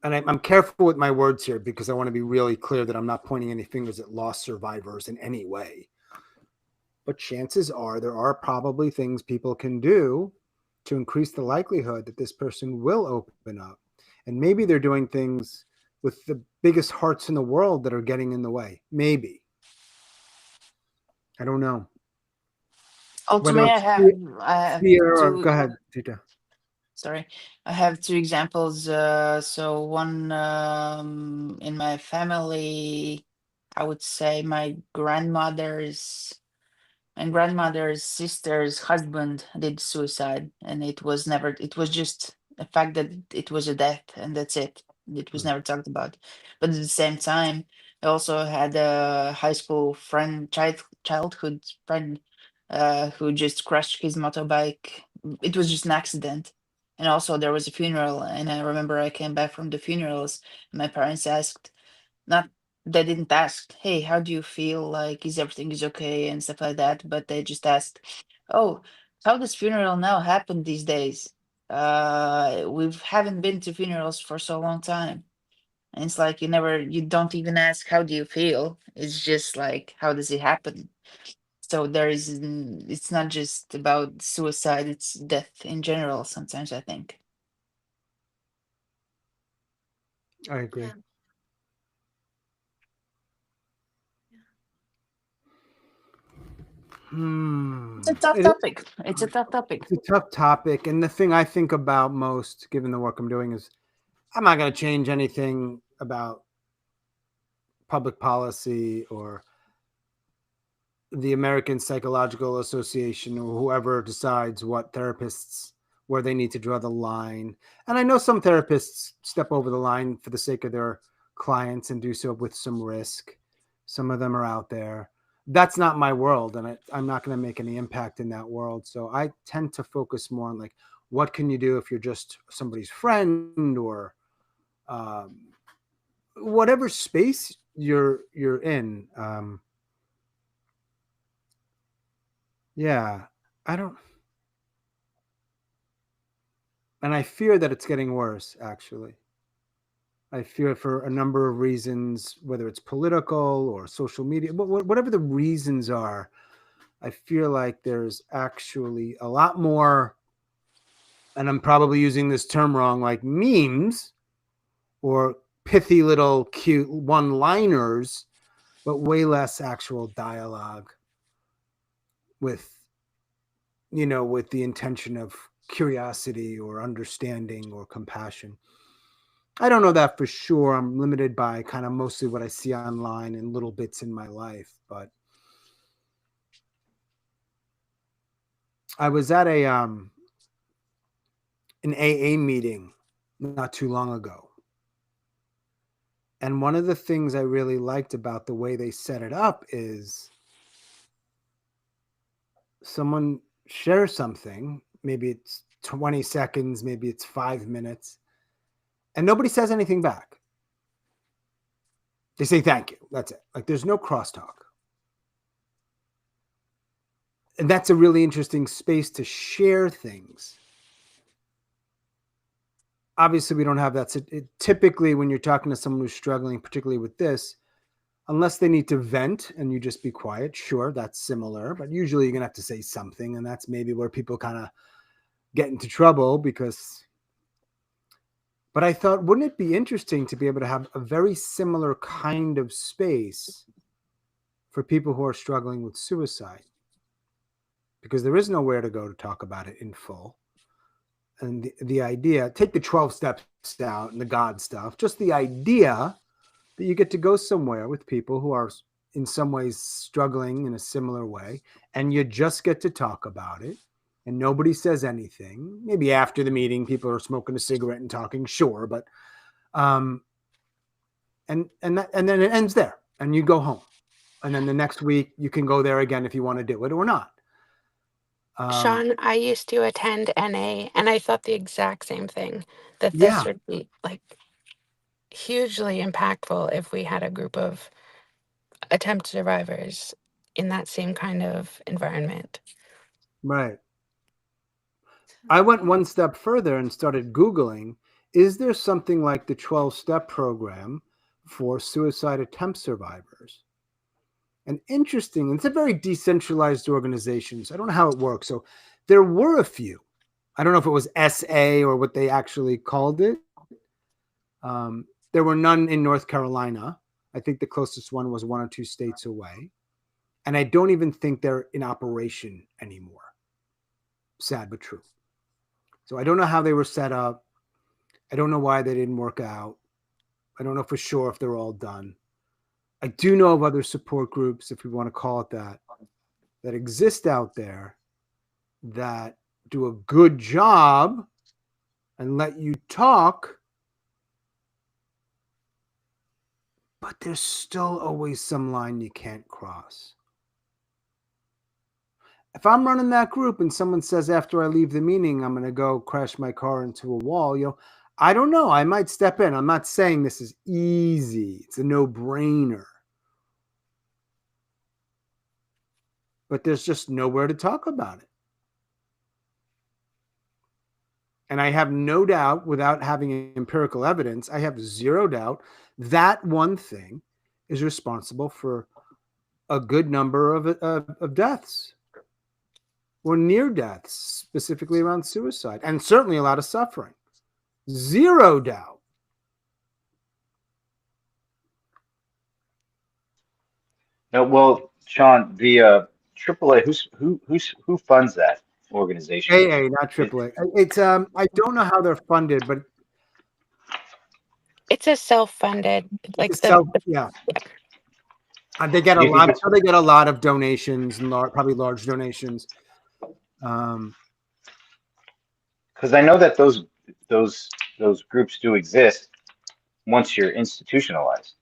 and I'm careful with my words here because I want to be really clear that I'm not pointing any fingers at lost survivors in any way. But chances are there are probably things people can do to increase the likelihood that this person will open up. And maybe they're doing things with the biggest hearts in the world that are getting in the way. Maybe. I don't know. Whether Ultimately, it's I have fear or go two. ahead, Dita. Sorry, I have two examples. So one in my family, I would say my grandmother's sister's husband did suicide, and it was just a fact that it was a death, and that's it. It was never talked about. But at the same time, I also had a high school friend, childhood friend, who just crashed his motorbike. It was just an accident. And also there was a funeral, and I remember I came back from the funerals, and my parents asked, not they didn't ask, hey, how do you feel, like is everything is okay and stuff like that, but they just asked, oh, how does funeral now happen these days? We haven't been to funerals for so long time. And it's like you don't even ask how do you feel. It's just like how does it happen? So it's not just about suicide, it's death in general sometimes, I think. I agree. Yeah. It's a tough It is topic. It's a tough topic. it's a tough topic. And the thing I think about most, given the work I'm doing, is I'm not going to change anything about public policy or the American Psychological Association or whoever decides what therapists, where they need to draw the line. And I know some therapists step over the line for the sake of their clients and do so with some risk. Some of them are out there. That's not my world, and I'm not going to make any impact in that world. So I tend to focus more on like, what can you do if you're just somebody's friend, or whatever space you're in. Yeah, I don't, and I fear that it's getting worse. Actually, I fear for a number of reasons, whether it's political or social media, but whatever the reasons are. I feel like there's actually a lot more, and I'm probably using this term wrong, like memes or pithy little cute one-liners, but way less actual dialogue with, with the intention of curiosity or understanding or compassion. I don't know that for sure. I'm limited by kind of mostly what I see online and little bits in my life, but I was at an AA meeting not too long ago. And one of the things I really liked about the way they set it up is someone shares something, maybe it's 20 seconds, maybe it's 5 minutes, and nobody says anything back. They say thank you. That's it. Like there's no crosstalk. And that's a really interesting space to share things. Obviously, we don't have that. So typically, when you're talking to someone who's struggling, particularly with this, unless they need to vent and you just be quiet, sure, that's similar. But usually you're going to have to say something. And that's maybe where people kind of get into trouble because. But I thought, wouldn't it be interesting to be able to have a very similar kind of space for people who are struggling with suicide? Because there is nowhere to go to talk about it in full. And the idea, take the 12 steps out and the God stuff, just the idea that you get to go somewhere with people who are in some ways struggling in a similar way, and you just get to talk about it, and nobody says anything. Maybe after the meeting, people are smoking a cigarette and talking, sure, but and then it ends there, and you go home, and then the next week you can go there again if you want to do it or not. Sean, I used to attend NA, and I thought the exact same thing, that Yeah. this would be like hugely impactful if we had a group of attempt survivors in that same kind of environment. Right. I went one step further and started Googling, is there something like the 12-step program for suicide attempt survivors? And interesting, it's a very decentralized organization, so I don't know how it works. So there were a few. I don't know if it was SA or what they actually called it. There were none in North Carolina. I think the closest one was 1 or 2 states away. And I don't even think they're in operation anymore. Sad but true. So I don't know how they were set up. I don't know why they didn't work out. I don't know for sure if they're all done. I do know of other support groups, if we want to call it that exist out there that do a good job and let you talk, but there's still always some line you can't cross. If I'm running that group and someone says after I leave the meeting, I'm going to go crash my car into a wall, I don't know. I might step in. I'm not saying this is easy. It's a no-brainer. But there's just nowhere to talk about it. And I have no doubt, without having empirical evidence, I have zero doubt that one thing is responsible for a good number of deaths or near deaths, specifically around suicide, and certainly a lot of suffering. Zero doubt. No, well, Sean, the AAA, who funds that organization? AA, not AAA. It's I don't know how they're funded, but It's a self-funded, like it's yeah. They get Do a you think lot. it's They get a lot of donations and probably large donations. because I know that those groups do exist, once you're institutionalized.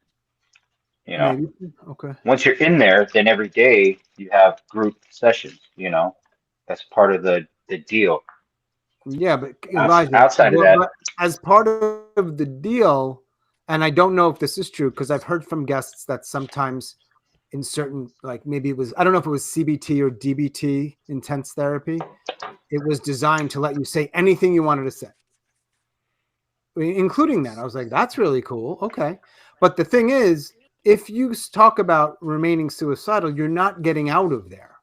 You know, Maybe. Okay. once you're in there, then every day you have group sessions. You know, that's part of the deal. Yeah, but Elijah, Outside of well, that, but as part of the deal, and I don't know if this is true because I've heard from guests that sometimes in certain, like maybe it was, I don't know if it was CBT or DBT, intense therapy, it was designed to let you say anything you wanted to say, including that. I was like, that's really cool. Okay. But the thing is, if you talk about remaining suicidal, you're not getting out of there.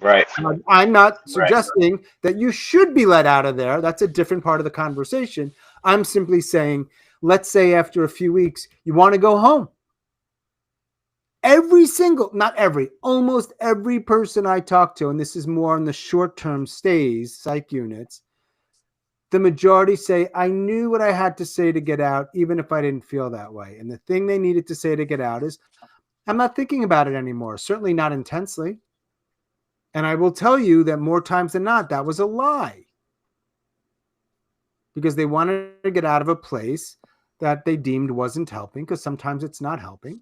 right, I'm not right, suggesting that you should be let out of there. That's a different part of the conversation. I'm simply saying, let's say after a few weeks, you want to go home. Every single, not every, almost every person I talk to, and this is more on the short-term stays, psych units, the majority say, I knew what I had to say to get out, even if I didn't feel that way. And the thing they needed to say to get out is, I'm not thinking about it anymore, certainly not intensely. And I will tell you that more times than not, that was a lie. Because they wanted to get out of a place that they deemed wasn't helping, because sometimes it's not helping.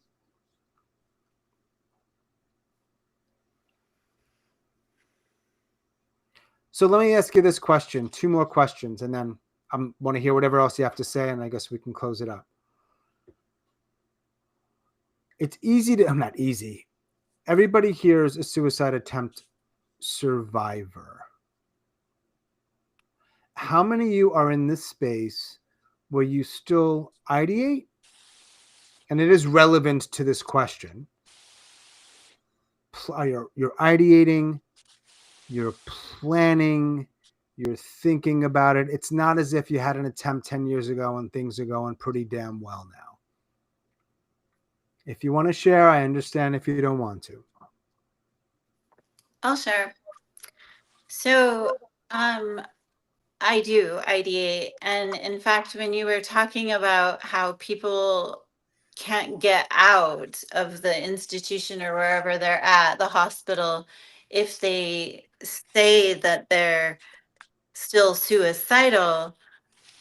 So let me ask you this question, 2 more questions, and then I want to hear whatever else you have to say, and I guess we can close it up. It's easy to, not easy. Everybody here is a suicide attempt survivor. How many of you are in this space where you still ideate? And it is relevant to this question. You're ideating, you're planning, you're thinking about it. It's not as if you had an attempt 10 years ago and things are going pretty damn well now. If you want to share, I understand if you don't want to. I'll share. So, I do ideate. And in fact, when you were talking about how people can't get out of the institution or wherever they're at, the hospital, if they say that they're still suicidal,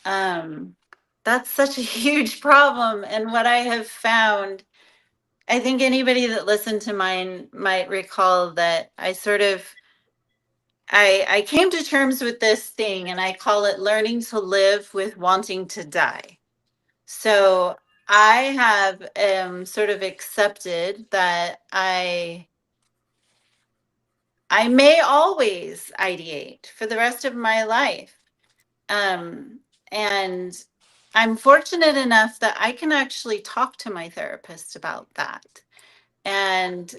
that's such a huge problem. And what I have found, I think anybody that listened to mine might recall that I came to terms with this thing, and I call it learning to live with wanting to die. So I have sort of accepted that I may always ideate for the rest of my life. And I'm fortunate enough that I can actually talk to my therapist about that. And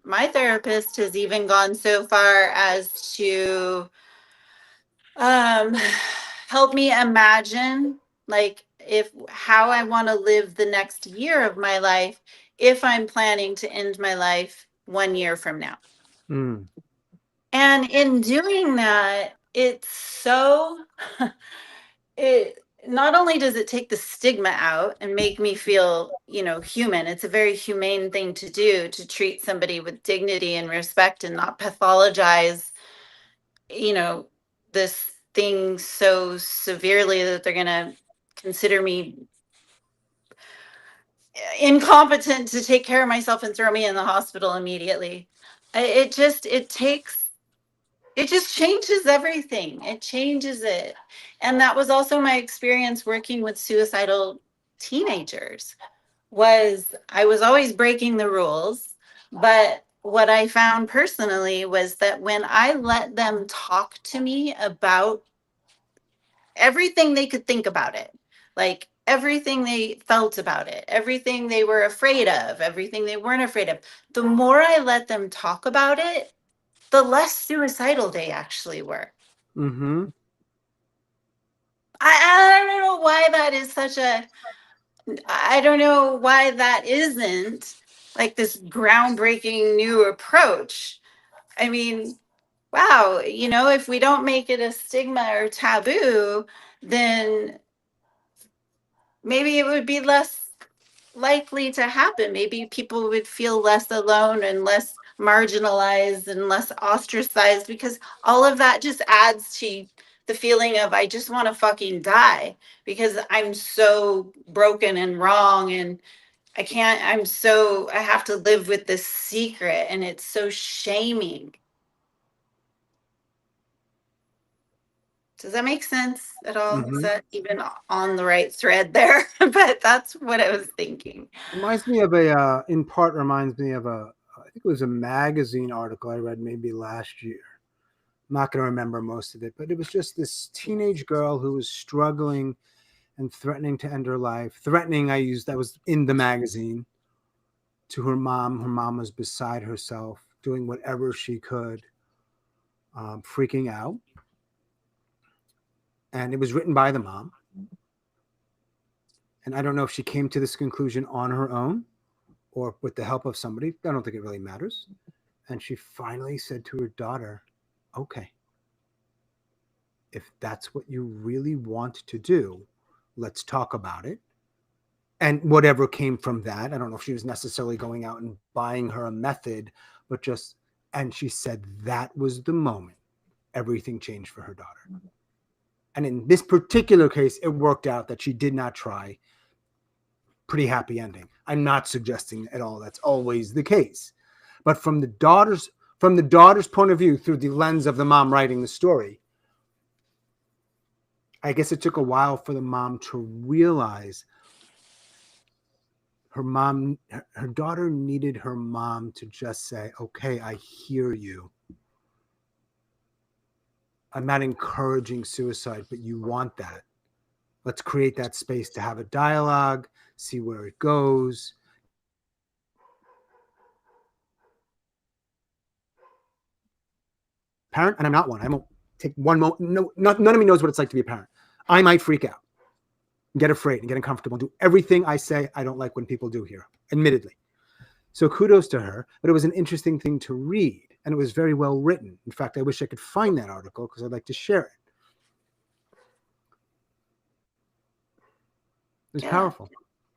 my therapist has even gone so far as to help me imagine, like, if how I want to live the next year of my life if I'm planning to end my life 1 year from now. Mm. And in doing that, it's so it not only does it take the stigma out and make me feel, human. It's a very humane thing to do, to treat somebody with dignity and respect and not pathologize, this thing so severely that they're going to consider me incompetent to take care of myself and throw me in the hospital immediately. It just changes everything. It changes it. And that was also my experience working with suicidal teenagers. I was always breaking the rules, but what I found personally was that when I let them talk to me about everything they could think about it, like everything they felt about it, everything they were afraid of, everything they weren't afraid of, the more I let them talk about it, the less suicidal they actually were. Mm-hmm. I don't know why that is I don't know why that isn't like this groundbreaking new approach. I mean, wow, if we don't make it a stigma or taboo, then maybe it would be less likely to happen. Maybe people would feel less alone and less marginalized and less ostracized, because all of that just adds to the the feeling of I just want to fucking die because I'm so broken and wrong, and I can't, I have to live with this secret, and it's so shaming. Does that make sense at all? Is that even on the right thread there? But that's what I was thinking. Reminds me of a, in part reminds me of I think it was a magazine article I read maybe last year. I'm not going to remember most of it, but it was just this teenage girl who was struggling and threatening to end her life. Threatening, that was in the magazine, to her mom. Her mom was beside herself, doing whatever she could, freaking out. And it was written by the mom. And I don't know if she came to this conclusion on her own or with the help of somebody. I don't think it really matters. And she finally said to her daughter, okay, if that's what you really want to do, let's talk about it. And whatever came from that, I don't know if she was necessarily going out and buying her a method, but just, and she said that was the moment everything changed for her daughter. And in this particular case, it worked out that she did not try. Pretty happy ending. I'm not suggesting at all that's always the case. But from the daughter's point of view, through the lens of the mom writing the story, I guess it took a while for the mom to realize her daughter needed her mom to just say, okay, I hear you. I'm not encouraging suicide, but you want that. Let's create that space to have a dialogue, see where it goes. Parent, and I'm not one. I won't take one moment. No, none of me knows what it's like to be a parent. I might freak out, get afraid, and get uncomfortable, and do everything I say I don't like when people do here, admittedly. So kudos to her, but it was an interesting thing to read, and it was very well written. In fact, I wish I could find that article because I'd like to share it. It was powerful.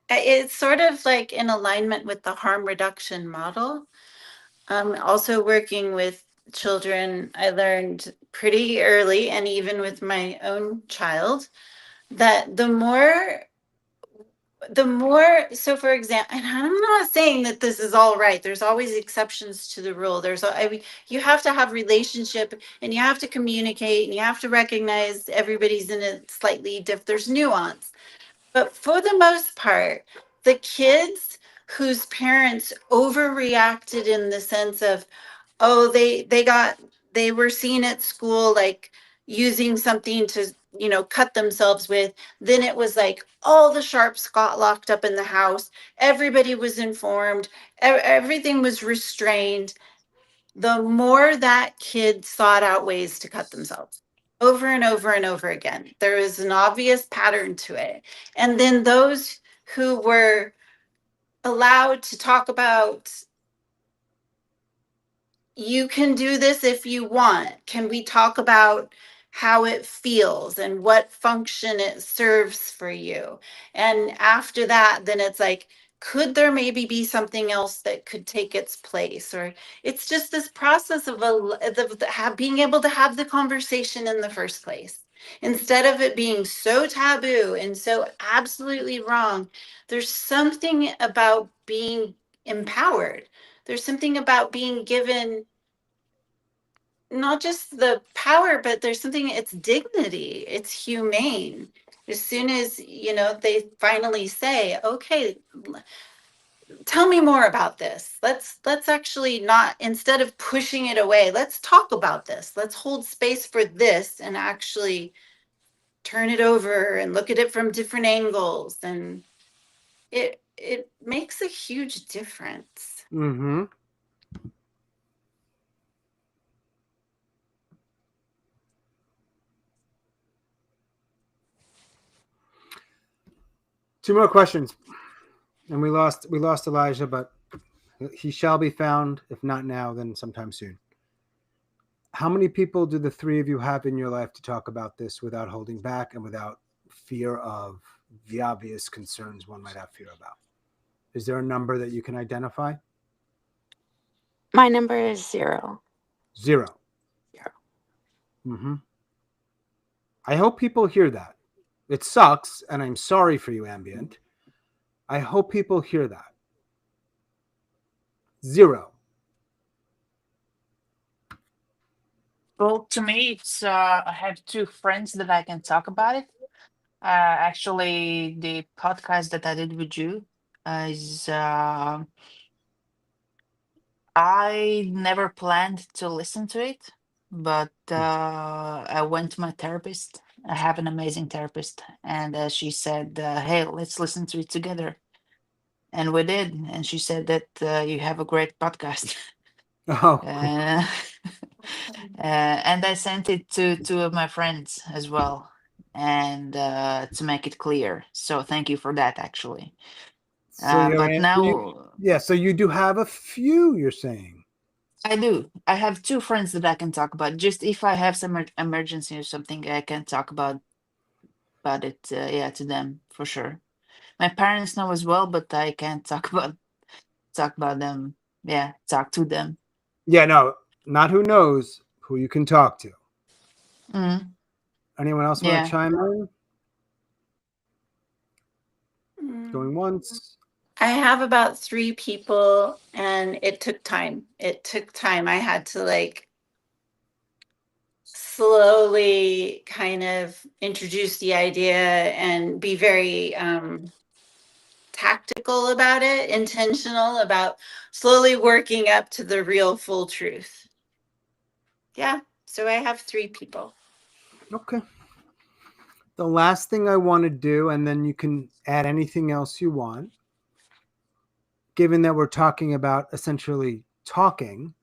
It's sort of like in alignment with the harm reduction model. Also working with children, I learned pretty early, and even with my own child, that the more, so for example, and I'm not saying that this is all right. There's always exceptions to the rule. You have to have relationship, and you have to communicate, and you have to recognize everybody's in a slightly different, there's nuance. But for the most part, the kids whose parents overreacted in the sense of, oh, they were seen at school like using something to, cut themselves with, then it was like all the sharps got locked up in the house, everybody was informed, everything was restrained. The more that kid sought out ways to cut themselves over and over and over again, there is an obvious pattern to it. And then those who were allowed to talk about, you can do this if you want. Can we talk about how it feels and what function it serves for you? And after that, then it's like, could there maybe be something else that could take its place? Or it's just this process of being able to have the conversation in the first place. Instead of it being so taboo and so absolutely wrong, there's something about being empowered. There's something about being given not just the power, but there's something, it's dignity, it's humane. As soon as, they finally say, okay, tell me more about this. Let's actually not, instead of pushing it away, let's talk about this. Let's hold space for this and actually turn it over and look at it from different angles. And it makes a huge difference. Mm-hmm. Two more questions, and we lost Elijah, but he shall be found. If not now, then sometime soon. How many people do the three of you have in your life to talk about this without holding back and without fear of the obvious concerns one might have fear about? Is there a number that you can identify? My number is 0. 0. 0. Mm-hmm. I hope people hear that. It sucks, and I'm sorry for you, Ambient. I hope people hear that. 0. Well, to me, it's I have two friends that I can talk about it. Actually, the podcast that I did with you is I never planned to listen to it, but I went to my therapist. I have an amazing therapist, and she said, "Hey, let's listen to it together." And we did. And she said that you have a great podcast. Oh, cool. And I sent it to two of my friends as well, and to make it clear. So thank you for that, actually. So But now yeah, so you do have a few, you're saying. I do. I have two friends that I can talk about. Just if I have some emergency or something, I can talk about it. Yeah, to them for sure. My parents know as well, but I can't talk about them. Yeah, talk to them. Yeah, no, not who knows, who you can talk to. Mm, Anyone else want to yeah. chime in? Mm. Going once. I have about 3 people, and it took time. It took time. I had to like slowly kind of introduce the idea and be very tactical about it, intentional about slowly working up to the real full truth. Yeah. So I have 3 people. Okay. The last thing I want to do, and then you can add anything else you want, given that we're talking about essentially talking,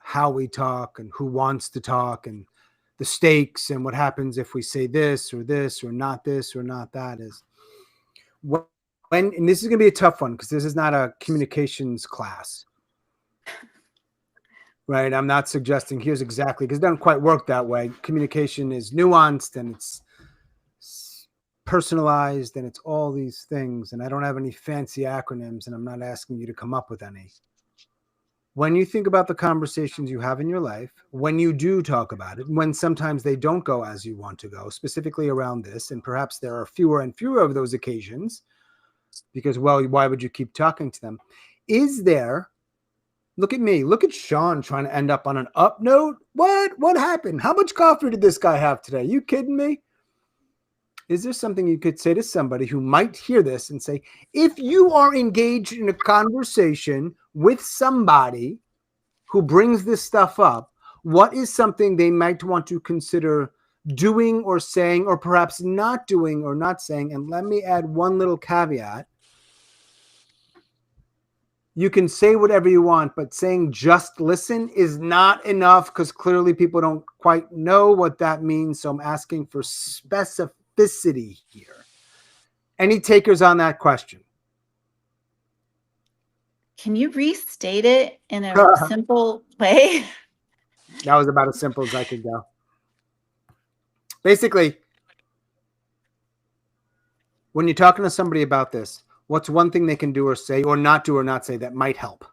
how we talk and who wants to talk and the stakes and what happens if we say this or this or not that, is when, and this is going to be a tough one because this is not a communications class, right? I'm not suggesting here's exactly, because it doesn't quite work that way. Communication is nuanced and it's personalized and it's all these things. And I don't have any fancy acronyms and I'm not asking you to come up with any. When you think about the conversations you have in your life, when you do talk about it, when sometimes they don't go as you want to go, specifically around this, and perhaps there are fewer and fewer of those occasions because, well, why would you keep talking to them? Is there, look at me, look at Sean trying to end up on an up note. What happened? How much coffee did this guy have today? You kidding me? Is there something you could say to somebody who might hear this and say, if you are engaged in a conversation with somebody who brings this stuff up, what is something they might want to consider doing or saying, or perhaps not doing or not saying? And let me add one little caveat. You can say whatever you want, but saying just listen is not enough because clearly people don't quite know what that means. So I'm asking for specificity here. Any takers on that question? Can you restate it in a simple way? That was about as simple as I could go. Basically, when you're talking to somebody about this, what's one thing they can do or not say that might help?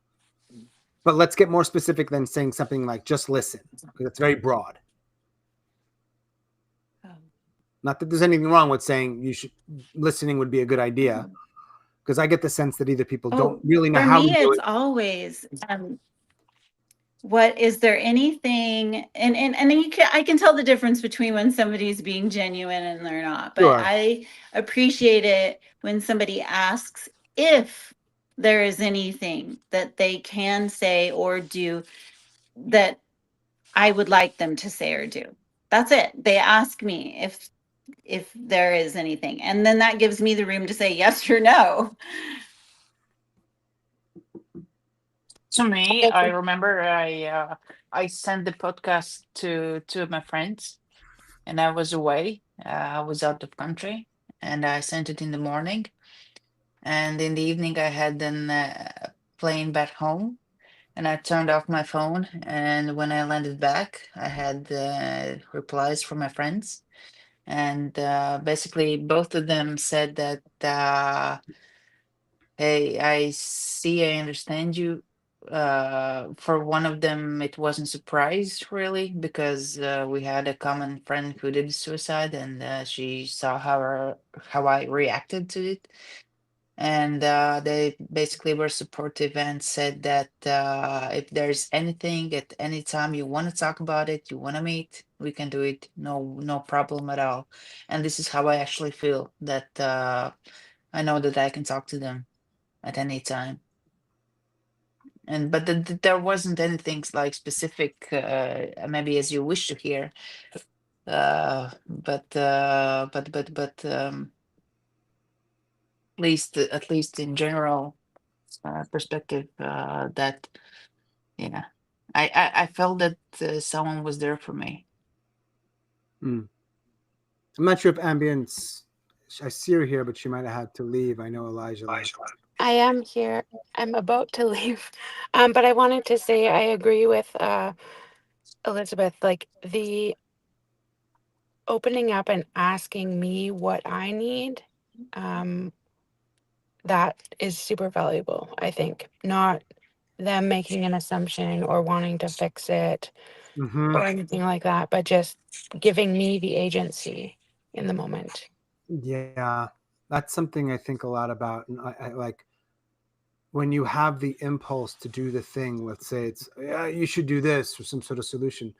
But let's get more specific than saying something like just listen, because it's very broad. Not that there's anything wrong with saying listening would be a good idea, because I get the sense that either people don't really know for how me, to do it's it. always what is there anything, and I can tell the difference between when somebody's being genuine and they're not, but Sure. I appreciate it when somebody asks if there is anything that they can say or do that I would like them to say or do. That's it. They ask me if there is anything, and then that gives me the room to say yes or no. To me, I remember I sent the podcast to two of my friends, and I was away. I was out of country, and I sent it in the morning, and in the evening I had an plane back home, and I turned off my phone. And when I landed back, I had replies from my friends, and basically both of them said that, "Hey, I see, I understand you. for one of them, it wasn't surprise really because we had a common friend who did suicide, and she saw how I reacted to it, and they basically were supportive and said that if there's anything at any time you want to talk about it, you want to meet, we can do it, no problem at all. And this is how I actually feel, that I know that I can talk to them at any time. And but there wasn't anything like specific, maybe as you wish to hear, but at least in general perspective, that yeah, I felt that someone was there for me. I'm not sure if Ambient's. I see her here, but she might have had to leave. I know Elijah left. I am here. I'm about to leave. But I wanted to say I agree with Elizabeth, like the opening up and asking me what I need. That is super valuable, I think. Not them making an assumption or wanting to fix it Mm-hmm. or anything like that, but just giving me the agency in the moment. Yeah, that's something I think a lot about, and I like when you have the impulse to do the thing. Let's say it's, yeah, you should do this or some sort of solution.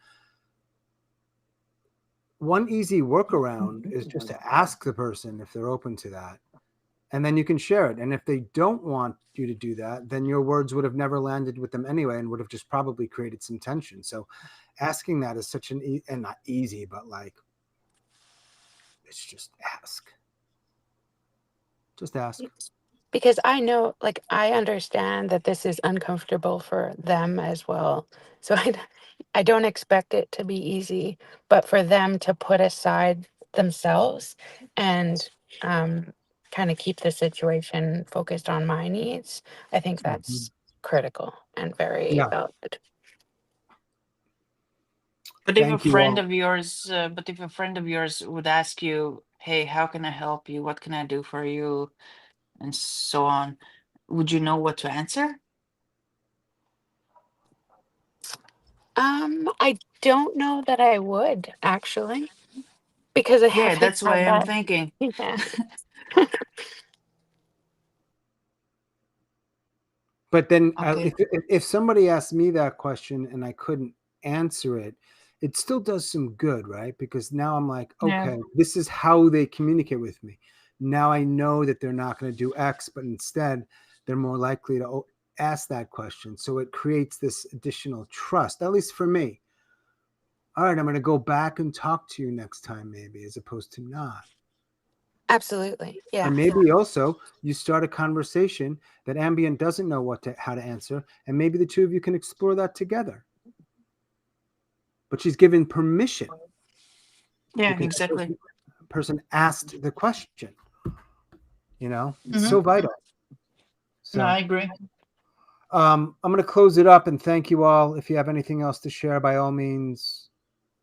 One easy workaround is just to ask the person if they're open to that, and then you can share it. And if they don't want you to do that, then your words would have never landed with them anyway and would have just probably created some tension. So asking that is such and not easy, but like, it's just ask. Just ask. Because I know, like, I understand that this is uncomfortable for them as well. So I don't expect it to be easy, but for them to put aside themselves and kind of keep the situation focused on my needs, I think that's critical and very Yeah. valid. But Thank you all. if a friend of yours would ask you, "Hey, how can I help you? What can I do for you?" and so on, would you know what to answer? I don't know that I would actually, because I Yeah, haven't that's had why I'm that. thinking. Yeah. But then Okay. if somebody asked me that question and I couldn't answer it, it still does some good, right? Because now I'm like, Yeah. okay, this is how they communicate with me. Now I know that they're not going to do X, but instead they're more likely to ask that question. So it creates this additional trust, at least for me. All right, I'm going to go back and talk to you next time, maybe, as opposed to not. Absolutely. Yeah. And maybe also you start a conversation that Ambient doesn't know how to answer, and maybe the two of you can explore that together. But she's given permission Yeah, because exactly. the person asked the question. It's Hmm. so vital. No, So I agree. I'm going to close it up and thank you all. If you have anything else to share, by all means,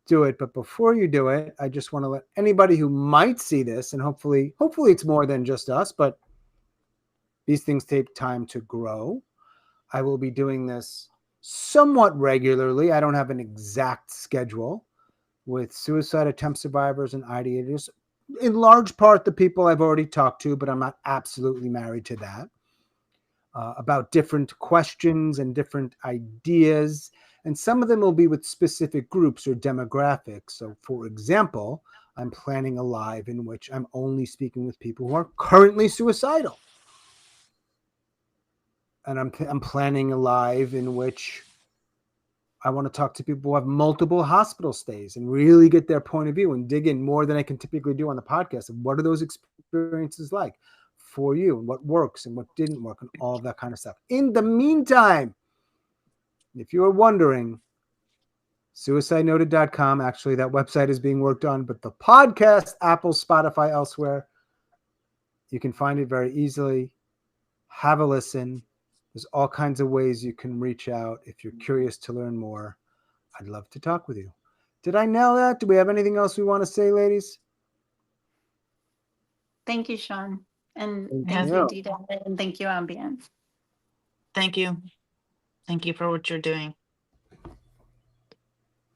do it. But before you do it, I just want to let anybody who might see this, and hopefully it's more than just us, but these things take time to grow. I will be doing this somewhat regularly. I don't have an exact schedule with suicide attempt survivors and ideators. In large part, the people I've already talked to, but I'm not absolutely married to that. About different questions and different ideas. And some of them will be with specific groups or demographics. So, for example, I'm planning a live in which I'm only speaking with people who are currently suicidal. And I'm planning a live in which I want to talk to people who have multiple hospital stays and really get their point of view and dig in more than I can typically do on the podcast. And what are those experiences like for you, and what works and what didn't work, and all of that kind of stuff. In the meantime, if you are wondering, suicidenoted.com, actually, that website is being worked on, but the podcast, Apple, Spotify, elsewhere, you can find it very easily. Have a listen. There's all kinds of ways you can reach out if you're curious to learn more. I'd love to talk with you. Did I nail that? Do we have anything else we want to say, ladies? Thank you, Sean. And Thank thank Yeah. you, you. Dita. And thank you, Ambient. Thank you. Thank you for what you're doing.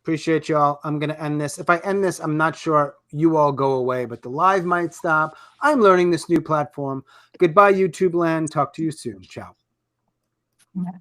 Appreciate y'all. I'm going to end this. If I end this, I'm not sure you all go away, but the live might stop. I'm learning this new platform. Goodbye, YouTube land. Talk to you soon. Ciao. Yeah.